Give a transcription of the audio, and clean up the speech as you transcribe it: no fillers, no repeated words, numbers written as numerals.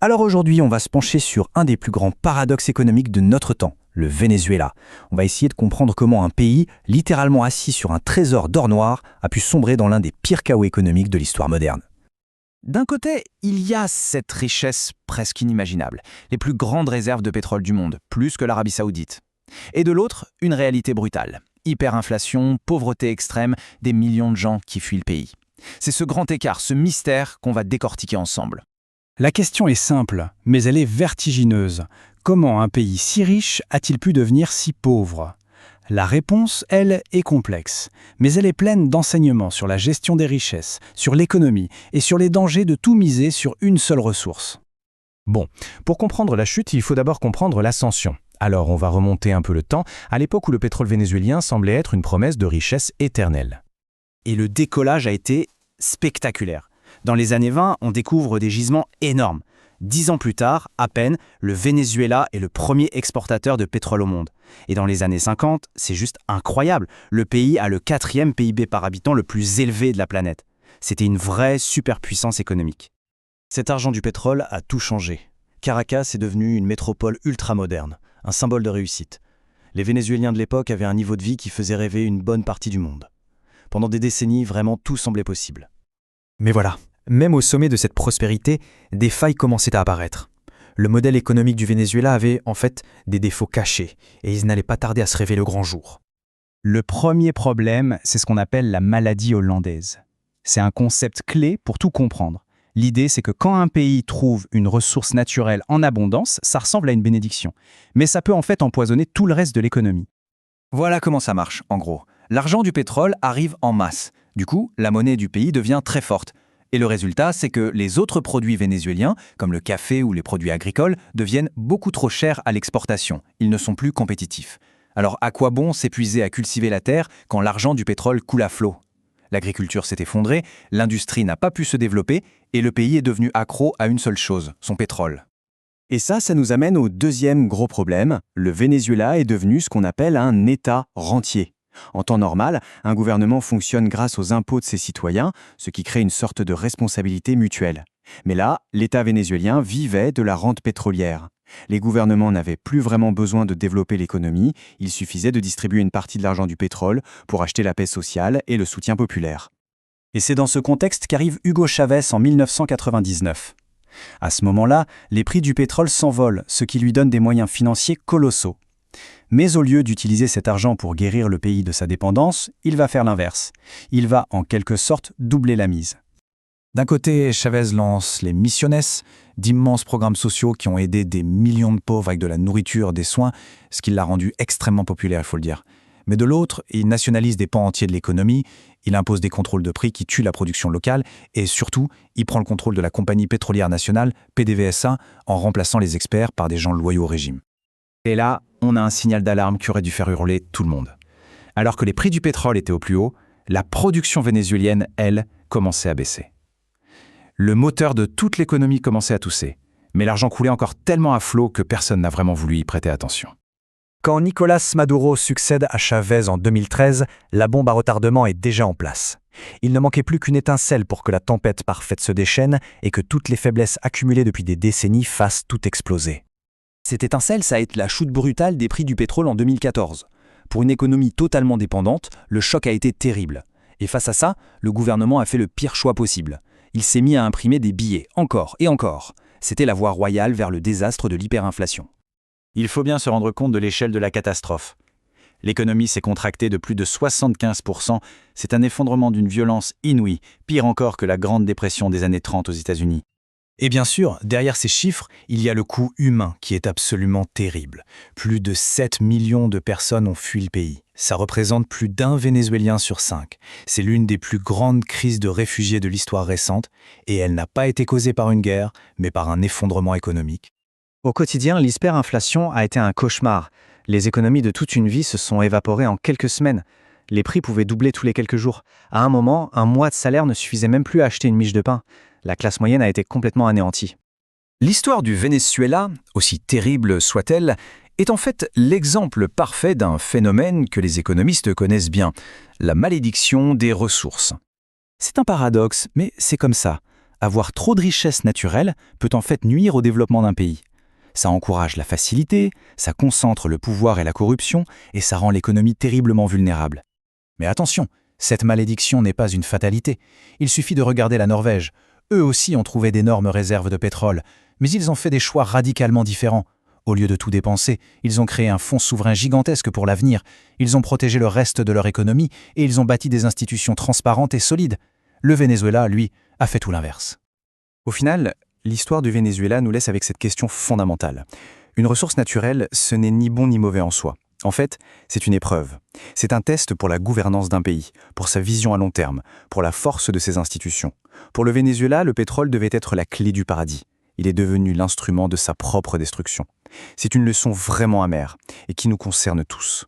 Alors aujourd'hui, on va se pencher sur un des plus grands paradoxes économiques de notre temps, le Venezuela. On va essayer de comprendre comment un pays, littéralement assis sur un trésor d'or noir, a pu sombrer dans l'un des pires chaos économiques de l'histoire moderne. D'un côté, il y a cette richesse presque inimaginable, les plus grandes réserves de pétrole du monde, plus que l'Arabie Saoudite. Et de l'autre, une réalité brutale. Hyperinflation, pauvreté extrême, des millions de gens qui fuient le pays. C'est ce grand écart, ce mystère qu'on va décortiquer ensemble. La question est simple, mais elle est vertigineuse. Comment un pays si riche a-t-il pu devenir si pauvre ? La réponse, elle, est complexe, mais elle est pleine d'enseignements sur la gestion des richesses, sur l'économie et sur les dangers de tout miser sur une seule ressource. Bon, pour comprendre la chute, il faut d'abord comprendre l'ascension. Alors on va remonter un peu le temps, à l'époque où le pétrole vénézuélien semblait être une promesse de richesse éternelle. Et le décollage a été spectaculaire. Dans les années 20, on découvre des gisements énormes. 10 ans plus tard, à peine, le Venezuela est le premier exportateur de pétrole au monde. Et dans les années 50, c'est juste incroyable. Le pays a le 4e PIB par habitant le plus élevé de la planète. C'était une vraie superpuissance économique. Cet argent du pétrole a tout changé. Caracas est devenue une métropole ultramoderne, un symbole de réussite. Les Vénézuéliens de l'époque avaient un niveau de vie qui faisait rêver une bonne partie du monde. Pendant des décennies, vraiment tout semblait possible. Mais voilà, même au sommet de cette prospérité, des failles commençaient à apparaître. Le modèle économique du Venezuela avait en fait des défauts cachés et ils n'allaient pas tarder à se révéler au grand jour. Le premier problème, c'est ce qu'on appelle la maladie hollandaise. C'est un concept clé pour tout comprendre. L'idée, c'est que quand un pays trouve une ressource naturelle en abondance, ça ressemble à une bénédiction. Mais ça peut en fait empoisonner tout le reste de l'économie. Voilà comment ça marche, en gros. L'argent du pétrole arrive en masse. Du coup, la monnaie du pays devient très forte. Et le résultat, c'est que les autres produits vénézuéliens, comme le café ou les produits agricoles, deviennent beaucoup trop chers à l'exportation. Ils ne sont plus compétitifs. Alors à quoi bon s'épuiser à cultiver la terre quand l'argent du pétrole coule à flot ? L'agriculture s'est effondrée, l'industrie n'a pas pu se développer et le pays est devenu accro à une seule chose, son pétrole. Et ça nous amène au deuxième gros problème. Le Venezuela est devenu ce qu'on appelle un État rentier. En temps normal, un gouvernement fonctionne grâce aux impôts de ses citoyens, ce qui crée une sorte de responsabilité mutuelle. Mais là, l'État vénézuélien vivait de la rente pétrolière. Les gouvernements n'avaient plus vraiment besoin de développer l'économie, il suffisait de distribuer une partie de l'argent du pétrole pour acheter la paix sociale et le soutien populaire. Et c'est dans ce contexte qu'arrive Hugo Chavez en 1999. À ce moment-là, les prix du pétrole s'envolent, ce qui lui donne des moyens financiers colossaux. Mais au lieu d'utiliser cet argent pour guérir le pays de sa dépendance, il va faire l'inverse. Il va en quelque sorte doubler la mise. D'un côté, Chavez lance les Misiones, d'immenses programmes sociaux qui ont aidé des millions de pauvres avec de la nourriture, des soins, ce qui l'a rendu extrêmement populaire, il faut le dire. Mais de l'autre, il nationalise des pans entiers de l'économie, il impose des contrôles de prix qui tuent la production locale et surtout, il prend le contrôle de la compagnie pétrolière nationale, PDVSA, en remplaçant les experts par des gens loyaux au régime. Et là, on a un signal d'alarme qui aurait dû faire hurler tout le monde. Alors que les prix du pétrole étaient au plus haut, la production vénézuélienne, elle, commençait à baisser. Le moteur de toute l'économie commençait à tousser, mais l'argent coulait encore tellement à flot que personne n'a vraiment voulu y prêter attention. Quand Nicolás Maduro succède à Chavez en 2013, la bombe à retardement est déjà en place. Il ne manquait plus qu'une étincelle pour que la tempête parfaite se déchaîne et que toutes les faiblesses accumulées depuis des décennies fassent tout exploser. Cette étincelle, ça a été la chute brutale des prix du pétrole en 2014. Pour une économie totalement dépendante, le choc a été terrible. Et face à ça, le gouvernement a fait le pire choix possible. Il s'est mis à imprimer des billets, encore et encore. C'était la voie royale vers le désastre de l'hyperinflation. Il faut bien se rendre compte de l'échelle de la catastrophe. L'économie s'est contractée de plus de 75%. C'est un effondrement d'une violence inouïe, pire encore que la Grande Dépression des années 30 aux États-Unis. Et bien sûr, derrière ces chiffres, il y a le coût humain qui est absolument terrible. Plus de 7 millions de personnes ont fui le pays. Ça représente plus d'1 Vénézuélien sur 5. C'est l'une des plus grandes crises de réfugiés de l'histoire récente et elle n'a pas été causée par une guerre, mais par un effondrement économique. Au quotidien, l'hyperinflation a été un cauchemar. Les économies de toute une vie se sont évaporées en quelques semaines. Les prix pouvaient doubler tous les quelques jours. À un moment, un mois de salaire ne suffisait même plus à acheter une miche de pain. La classe moyenne a été complètement anéantie. L'histoire du Venezuela, aussi terrible soit-elle, est en fait l'exemple parfait d'un phénomène que les économistes connaissent bien, la malédiction des ressources. C'est un paradoxe, mais c'est comme ça. Avoir trop de richesses naturelles peut en fait nuire au développement d'un pays. Ça encourage la facilité, ça concentre le pouvoir et la corruption, et ça rend l'économie terriblement vulnérable. Mais attention, cette malédiction n'est pas une fatalité. Il suffit de regarder la Norvège. Eux aussi ont trouvé d'énormes réserves de pétrole, mais ils ont fait des choix radicalement différents. Au lieu de tout dépenser, ils ont créé un fonds souverain gigantesque pour l'avenir, ils ont protégé le reste de leur économie et ils ont bâti des institutions transparentes et solides. Le Venezuela, lui, a fait tout l'inverse. Au final, l'histoire du Venezuela nous laisse avec cette question fondamentale. Une ressource naturelle, ce n'est ni bon ni mauvais en soi. En fait, c'est une épreuve. C'est un test pour la gouvernance d'un pays, pour sa vision à long terme, pour la force de ses institutions. Pour le Venezuela, le pétrole devait être la clé du paradis. Il est devenu l'instrument de sa propre destruction. C'est une leçon vraiment amère et qui nous concerne tous.